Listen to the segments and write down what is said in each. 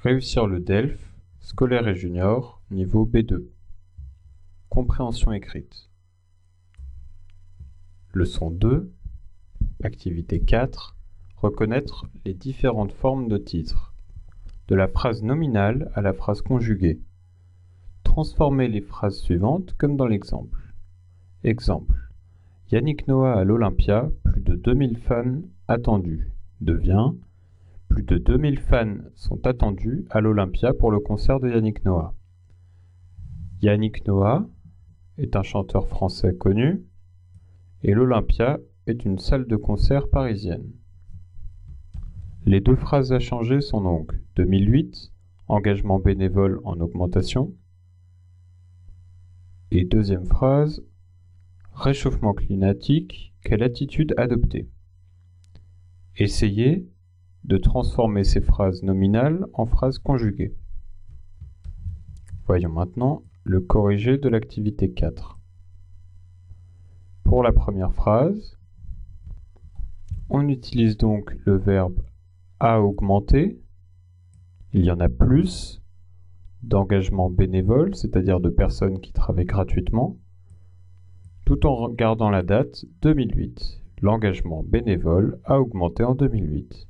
Réussir le DELF, scolaire et junior, niveau B2. Compréhension écrite. Leçon 2, activité 4, reconnaître les différentes formes de titres, de la phrase nominale à la phrase conjuguée. Transformer les phrases suivantes comme dans l'exemple. Exemple. Yannick Noah à l'Olympia, plus de 2000 fans attendus, devient plus de 2000 fans sont attendus à l'Olympia pour le concert de Yannick Noah. Yannick Noah est un chanteur français connu et l'Olympia est une salle de concert parisienne. Les deux phrases à changer sont donc 2008, engagement bénévole en augmentation, et deuxième phrase, réchauffement climatique, quelle attitude adopter? Essayez de transformer ces phrases nominales en phrases conjuguées. Voyons maintenant le corrigé de l'activité 4. Pour la première phrase, on utilise donc le verbe à augmenter. Il y en a plus d'engagement bénévole, c'est-à-dire de personnes qui travaillent gratuitement, tout en gardant la date 2008. L'engagement bénévole a augmenté en 2008.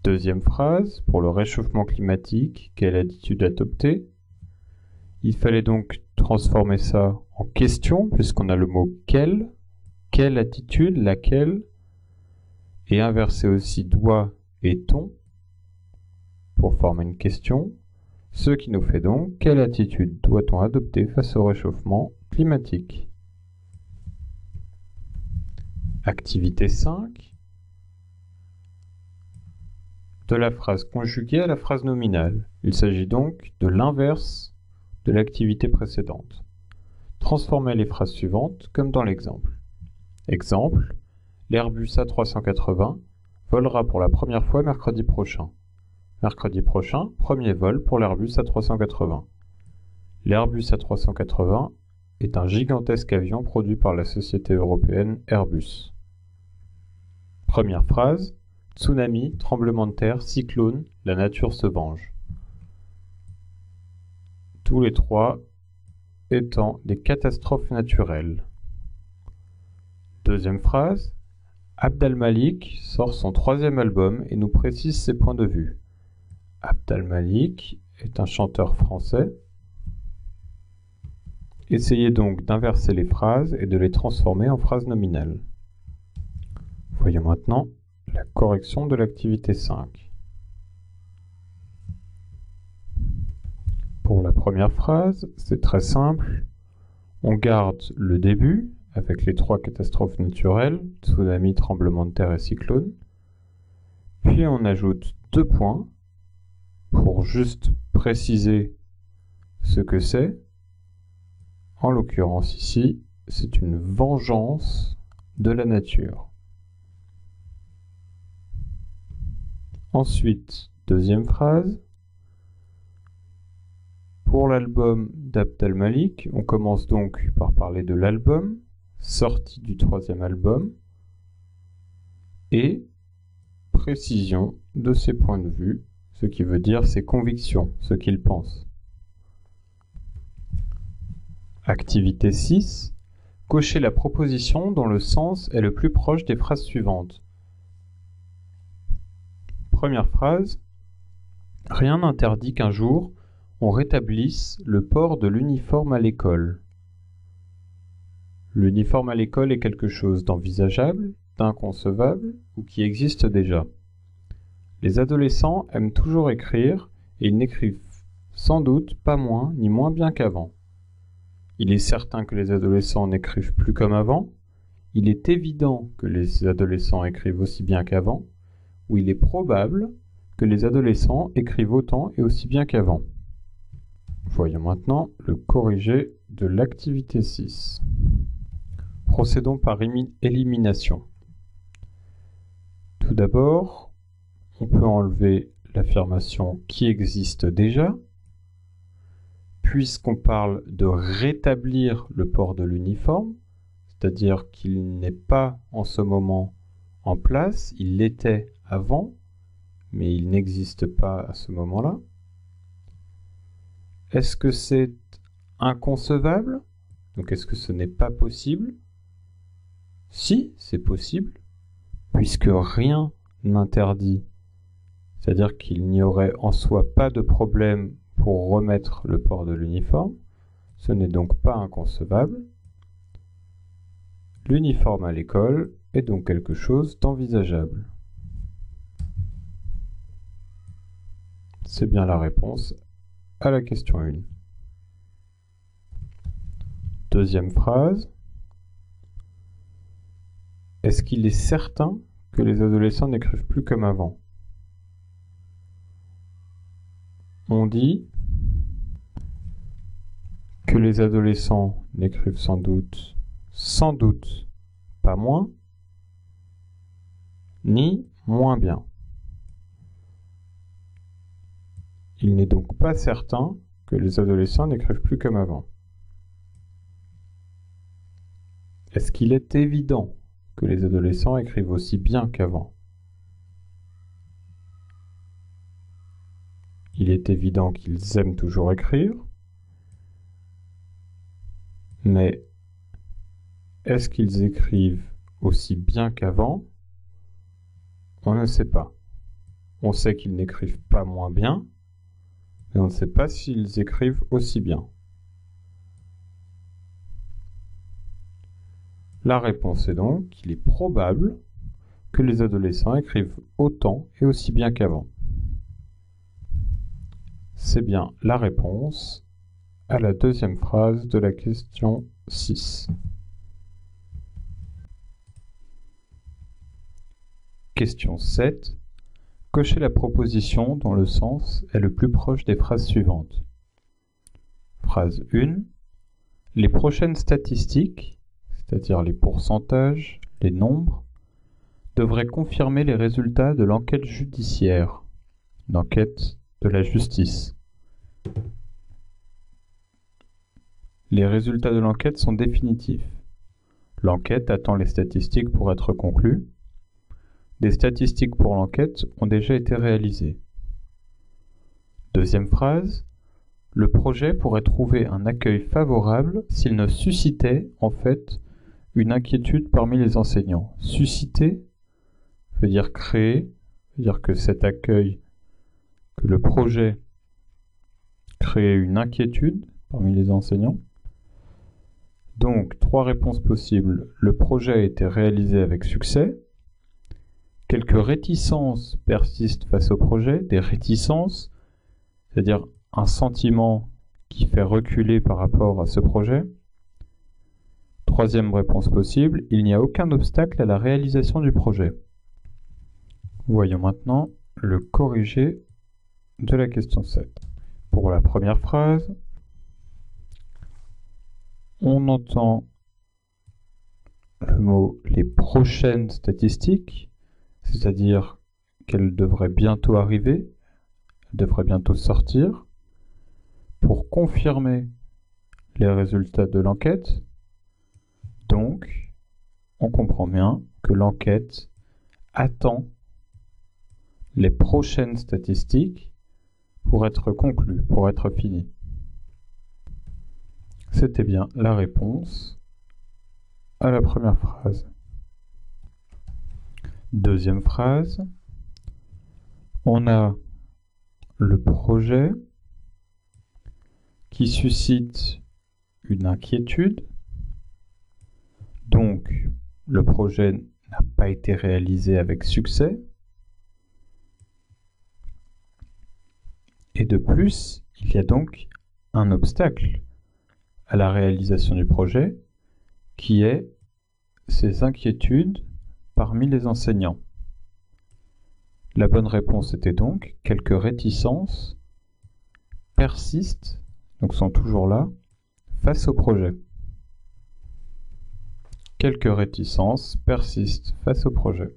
Deuxième phrase, pour le réchauffement climatique, quelle attitude adopter? Il fallait donc transformer ça en question, puisqu'on a le mot quelle attitude, laquelle, et inverser aussi doit et ton pour former une question, ce qui nous fait donc quelle attitude doit-on adopter face au réchauffement climatique. Activité 5. De la phrase conjuguée à la phrase nominale. Il s'agit donc de l'inverse de l'activité précédente. Transformez les phrases suivantes comme dans l'exemple. Exemple, l'Airbus A380 volera pour la première fois mercredi prochain. Mercredi prochain, premier vol pour l'Airbus A380. L'Airbus A380 est un gigantesque avion produit par la société européenne Airbus. Première phrase, tsunami, tremblement de terre, cyclone, la nature se venge. Tous les trois étant des catastrophes naturelles. Deuxième phrase, Abd al-Malik sort son troisième album et nous précise ses points de vue. Abd al-Malik est un chanteur français. Essayez donc d'inverser les phrases et de les transformer en phrases nominales. Voyons maintenant la correction de l'activité 5. Pour la première phrase, c'est très simple. On garde le début avec les trois catastrophes naturelles, tsunami, tremblement de terre et cyclone. Puis on ajoute 2 points pour juste préciser ce que c'est. En l'occurrence ici, c'est une vengeance de la nature. Ensuite, deuxième phrase. Pour l'album d'Abd al-Malik, on commence donc par parler de l'album, sortie du troisième album, et précision de ses points de vue, ce qui veut dire ses convictions, ce qu'il pense. Activité 6. Cochez la proposition dont le sens est le plus proche des phrases suivantes. Première phrase. Rien n'interdit qu'un jour, on rétablisse le port de l'uniforme à l'école. L'uniforme à l'école est quelque chose d'envisageable, d'inconcevable ou qui existe déjà. Les adolescents aiment toujours écrire et ils n'écrivent sans doute pas moins ni moins bien qu'avant. Il est certain que les adolescents n'écrivent plus comme avant. Il est évident que les adolescents écrivent aussi bien qu'avant. Ou il est probable que les adolescents écrivent autant et aussi bien qu'avant. Voyons maintenant le corrigé de l'activité 6. Procédons par élimination. Tout d'abord, on peut enlever l'affirmation qui existe déjà, puisqu'on parle de rétablir le port de l'uniforme, c'est-à-dire qu'il n'est pas en ce moment en place, il l'était avant, mais il n'existe pas à ce moment-là. Est-ce que c'est inconcevable? Donc est-ce que ce n'est pas possible? Si, c'est possible, puisque rien n'interdit, c'est-à-dire qu'il n'y aurait en soi pas de problème pour remettre le port de l'uniforme, ce n'est donc pas inconcevable. L'uniforme à l'école est donc quelque chose d'envisageable. C'est bien la réponse à la question 1. Deuxième phrase. Est-ce qu'il est certain que les adolescents n'écrivent plus comme avant? On dit que les adolescents n'écrivent sans doute pas moins, ni moins bien. Il n'est donc pas certain que les adolescents n'écrivent plus comme avant. Est-ce qu'il est évident que les adolescents écrivent aussi bien qu'avant? Il est évident qu'ils aiment toujours écrire, mais est-ce qu'ils écrivent aussi bien qu'avant? On ne sait pas. On sait qu'ils n'écrivent pas moins bien, mais on ne sait pas s'ils écrivent aussi bien. La réponse est donc qu'il est probable que les adolescents écrivent autant et aussi bien qu'avant. C'est bien la réponse à la deuxième phrase de la question 6. Question 7. Cochez la proposition dont le sens est le plus proche des phrases suivantes. Phrase 1. Les prochaines statistiques, c'est-à-dire les pourcentages, les nombres, devraient confirmer les résultats de l'enquête judiciaire, l'enquête de la justice. Les résultats de l'enquête sont définitifs. L'enquête attend les statistiques pour être conclue. Des statistiques pour l'enquête ont déjà été réalisées. Deuxième phrase. Le projet pourrait trouver un accueil favorable s'il ne suscitait, en fait, une inquiétude parmi les enseignants. Susciter veut dire créer, veut dire que cet accueil, que le projet crée une inquiétude parmi les enseignants. Donc, 3 réponses possibles. Le projet a été réalisé avec succès. Quelques réticences persistent face au projet. Des réticences, c'est-à-dire un sentiment qui fait reculer par rapport à ce projet. Troisième réponse possible, il n'y a aucun obstacle à la réalisation du projet. Voyons maintenant le corrigé de la question 7. Pour la première phrase, on entend le mot « les prochaines statistiques », c'est-à-dire qu'elles devraient bientôt arriver, devraient bientôt sortir, pour confirmer les résultats de l'enquête. Donc, on comprend bien que l'enquête attend les prochaines statistiques pour être conclue, pour être finie. C'était bien la réponse à la première phrase. Deuxième phrase, on a le projet qui suscite une inquiétude. Donc, le projet n'a pas été réalisé avec succès. Et de plus, il y a donc un obstacle à la réalisation du projet, qui est ces inquiétudes parmi les enseignants. La bonne réponse était donc quelques réticences persistent, donc sont toujours là, face au projet. Quelques réticences persistent face au projet.